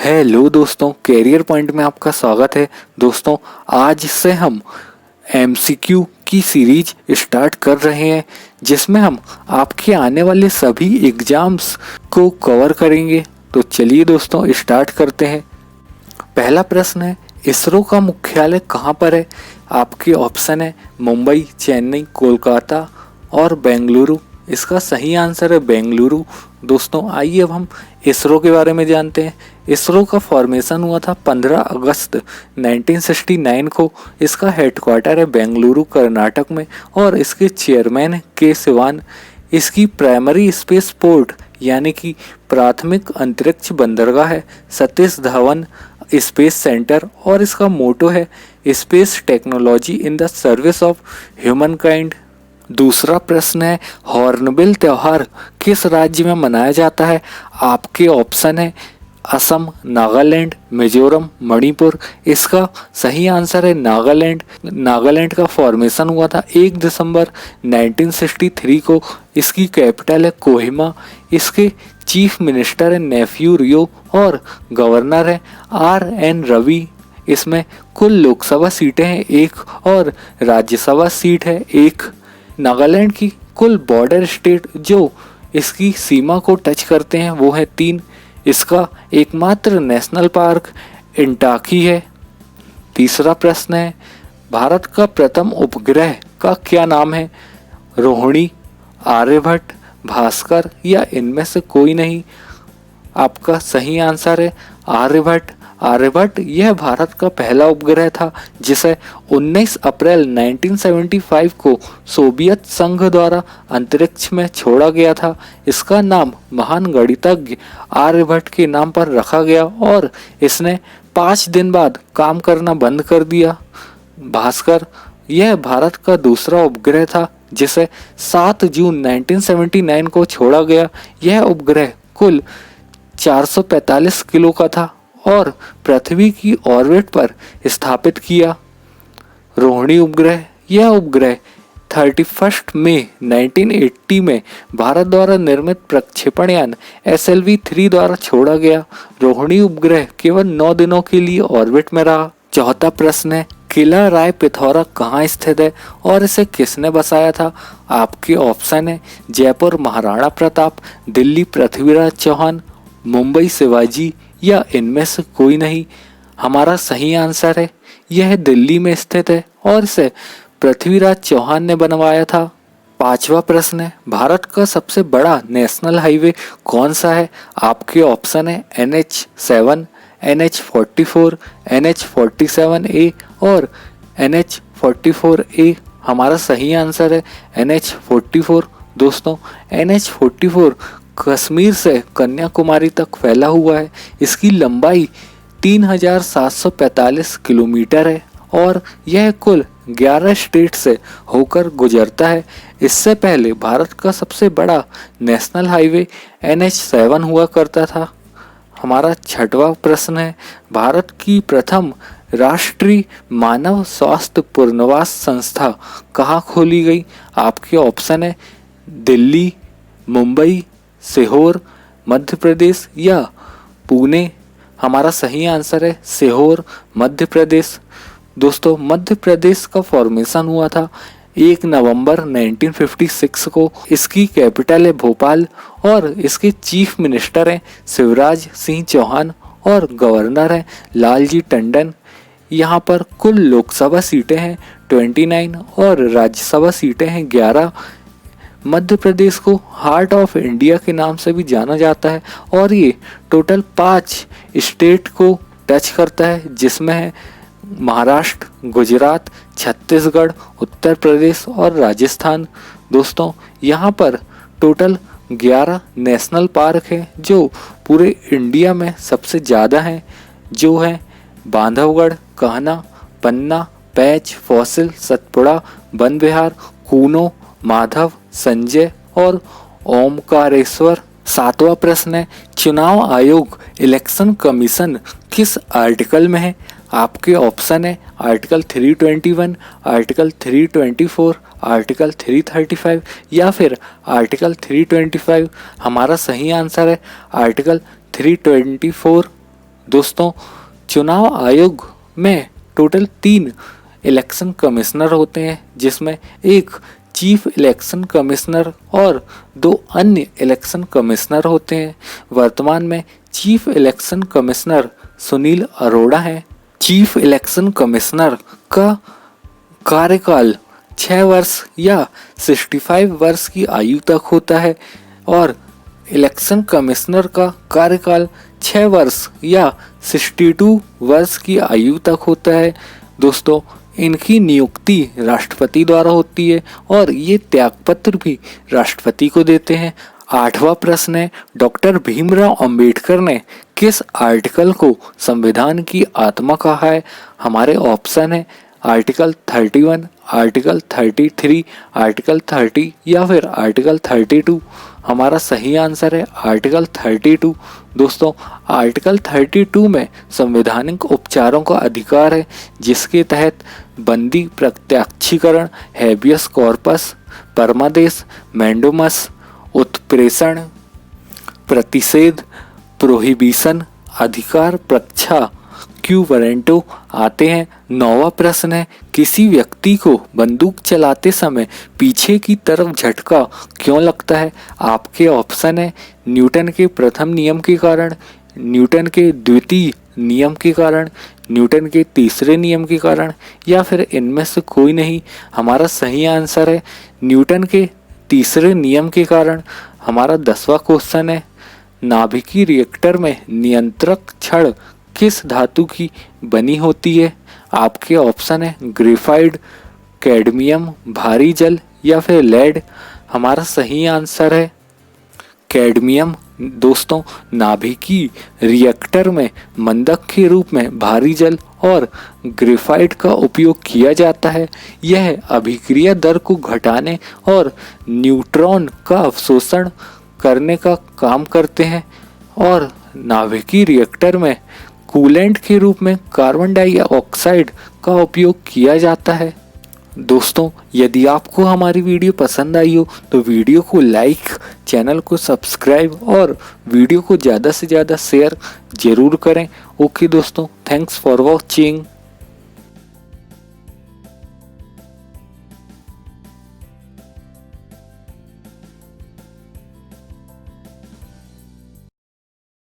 Hello दोस्तों, career point में आपका स्वागत है। दोस्तों, आज से हम एमसीक्यू की सीरीज स्टार्ट कर रहे हैं जिसमें हम आपके आने वाले सभी एग्जाम्स को कवर करेंगे। तो चलिए दोस्तों स्टार्ट करते हैं। पहला प्रश्न है, इसरो का मुख्यालय कहाँ पर है? आपके ऑप्शन है मुंबई, चेन्नई, कोलकाता और बेंगलुरु। इसका सही आंसर है बेंगलुरु। दोस्तों आइए अब हम इसरो के बारे में जानते हैं। इसरो का फॉर्मेशन हुआ था 15 अगस्त 1969 को। इसका हेडक्वार्टर है बेंगलुरु कर्नाटक में और इसके चेयरमैन है के सिवान। इसकी प्राइमरी स्पेस पोर्ट यानी कि प्राथमिक अंतरिक्ष बंदरगाह है सतीश धवन स्पेस सेंटर और इसका मोटो है space technology in the service of human kind. दूसरा प्रश्न है, हॉर्नबिल त्योहार किस राज्य में मनाया जाता है? आपके ऑप्शन है असम, नागालैंड, मिजोरम, मणिपुर। इसका सही आंसर है नागालैंड। नागालैंड का फॉर्मेशन हुआ था 1 दिसंबर 1963 को। इसकी कैपिटल है कोहिमा। इसके चीफ मिनिस्टर है नेफ्यू रियो और गवर्नर है RN रवि। इसमें कुल लोकसभा सीटें हैं 1 और राज्यसभा सीट है 1। नागालैंड की कुल बॉर्डर स्टेट जो इसकी सीमा को टच करते हैं वो है 3। इसका एकमात्र नेशनल पार्क इंटाकी है। तीसरा प्रश्न है, भारत का प्रथम उपग्रह का क्या नाम है? रोहिणी, आर्यभट्ट, भास्कर या इनमें से कोई नहीं। आपका सही आंसर है आर्यभट्ट। आर्यभट्ट यह भारत का पहला उपग्रह था जिसे 19 अप्रैल 1975 को सोवियत संघ द्वारा अंतरिक्ष में छोड़ा गया था। इसका नाम महान गणितज्ञ आर्यभट्ट के नाम पर रखा गया और इसने 5 दिन बाद काम करना बंद कर दिया। भास्कर यह भारत का दूसरा उपग्रह था जिसे 7 जून 1979 को छोड़ा गया। यह उपग्रह कुल 445 किलो का था और पृथ्वी की ऑर्बिट पर स्थापित किया। रोहिणी उपग्रह यह उपग्रह 31 मई 1980 में भारत द्वारा निर्मित प्रक्षेपण यान SLV-3 द्वारा छोड़ा गया। रोहिणी उपग्रह केवल 9 दिनों के लिए ऑर्बिट में रहा। चौथा प्रश्न है, किला राय पिथौरा कहाँ स्थित है और इसे किसने बसाया था? आपके ऑप्शन है जयपुर महाराणा प्रताप, दिल्ली पृथ्वीराज चौहान, मुंबई शिवाजी या इनमें से कोई नहीं। हमारा सही आंसर है यह दिल्ली में स्थित है और इसे पृथ्वीराज चौहान ने बनवाया था। पांचवा प्रश्न है, भारत का सबसे बड़ा नेशनल हाईवे कौन सा है? आपके ऑप्शन है NH7, NH44, NH47A और NH44A। हमारा सही आंसर है NH44। दोस्तों NH44 कश्मीर से कन्याकुमारी तक फैला हुआ है। इसकी लंबाई 3745 किलोमीटर है और यह कुल 11 स्टेट से होकर गुजरता है। इससे पहले भारत का सबसे बड़ा नेशनल हाईवे NH7 हुआ करता था। हमारा छठवां प्रश्न है, भारत की प्रथम राष्ट्रीय मानव स्वास्थ्य पुनर्वास संस्था कहाँ खोली गई? आपके ऑप्शन है दिल्ली, मुंबई, सीहोर, मध्य प्रदेश या पुणे। हमारा सही आंसर है सीहोर, मध्य प्रदेश। दोस्तों मध्य प्रदेश का फॉर्मेशन हुआ था 1 नवंबर 1956 को। इसकी कैपिटल है भोपाल और इसके चीफ मिनिस्टर हैं शिवराज सिंह चौहान और गवर्नर हैं लालजी टंडन। यहाँ पर कुल लोकसभा सीटें हैं 29 और राज्यसभा सीटें हैं 11। मध्य प्रदेश को हार्ट ऑफ इंडिया के नाम से भी जाना जाता है और ये टोटल 5 स्टेट को टच करता है जिसमें है महाराष्ट्र, गुजरात, छत्तीसगढ़, उत्तर प्रदेश और राजस्थान। दोस्तों यहाँ पर टोटल 11 नेशनल पार्क हैं जो पूरे इंडिया में सबसे ज़्यादा हैं, जो है बांधवगढ़, कान्हा, पन्ना, पैंच, फॉसिल, सतपुड़ा, वन विहार, कूनो, माधव, संजय और ओमकारेश्वर। सातवां प्रश्न है, चुनाव आयोग इलेक्शन कमीशन किस आर्टिकल में है? आपके ऑप्शन है आर्टिकल 321, आर्टिकल 324, आर्टिकल 335 या फिर आर्टिकल 325। हमारा सही आंसर है आर्टिकल 324। दोस्तों, चुनाव आयोग में टोटल 3 इलेक्शन कमिश्नर होते हैं, जिसमें एक चीफ इलेक्शन कमिश्नर और 2 अन्य इलेक्शन कमिश्नर होते हैं। वर्तमान में chief election commissioner Sunil Arora हैं। चीफ इलेक्शन कमिश्नर का कार्यकाल 6 वर्ष या 65 वर्ष की आयु तक होता है और इलेक्शन कमिश्नर का कार्यकाल 6 वर्ष या 62 वर्ष की आयु तक होता है। दोस्तों, इनकी नियुक्ति राष्ट्रपति द्वारा होती है और ये त्यागपत्र भी राष्ट्रपति को देते हैं। 8वां प्रश्न है, डॉक्टर भीमराव अंबेडकर ने किस आर्टिकल को संविधान की आत्मा कहा है? हमारे ऑप्शन है आर्टिकल 31, आर्टिकल 33, आर्टिकल 30 या फिर आर्टिकल 32। हमारा सही आंसर है आर्टिकल 32। दोस्तों, आर्टिकल 32 में संवैधानिक उपचारों का अधिकार है, जिसके तहत बंदी प्रत्यक्षीकरण, हैबियस कॉर्पस, परमादेश, मैंडोमस, उत्प्रेषण, प्रतिषेध, प्रोहिबिशन, अधिकार प्रक्षा, क्यू वारंटो आते हैं। 9वां प्रश्न है, किसी व्यक्ति को बंदूक चलाते समय पीछे की तरफ झटका क्यों लगता है? आपके ऑप्शन है न्यूटन के प्रथम नियम के कारण, न्यूटन के द्वितीय नियम के कारण, न्यूटन के तीसरे नियम के कारण या फिर इनमें से कोई नहीं। हमारा सही आंसर है न्यूटन के तीसरे नियम के कारण। हमारा 10वां क्वेश्चन है, नाभिकीय रिएक्टर में नियंत्रक छड़ किस धातु की बनी होती है? आपके ऑप्शन है ग्रेफाइट, कैडमियम, भारी जल या फिर लेड। हमारा सही आंसर है कैडमियम। दोस्तों, नाभिकीय रिएक्टर में मंदक के रूप में भारी जल और ग्रेफाइट का उपयोग किया जाता है। यह अभिक्रिया दर को घटाने और न्यूट्रॉन का अवशोषण करने का काम करते हैं और नाभिकीय रिएक्टर में कूलेंट के रूप में कार्बन डाइऑक्साइड का उपयोग किया जाता है। दोस्तों, यदि आपको हमारी वीडियो पसंद आई हो तो वीडियो को लाइक, चैनल को सब्सक्राइब और वीडियो को ज़्यादा से ज़्यादा शेयर ज़रूर करें। ओके दोस्तों, थैंक्स फॉर वॉचिंग।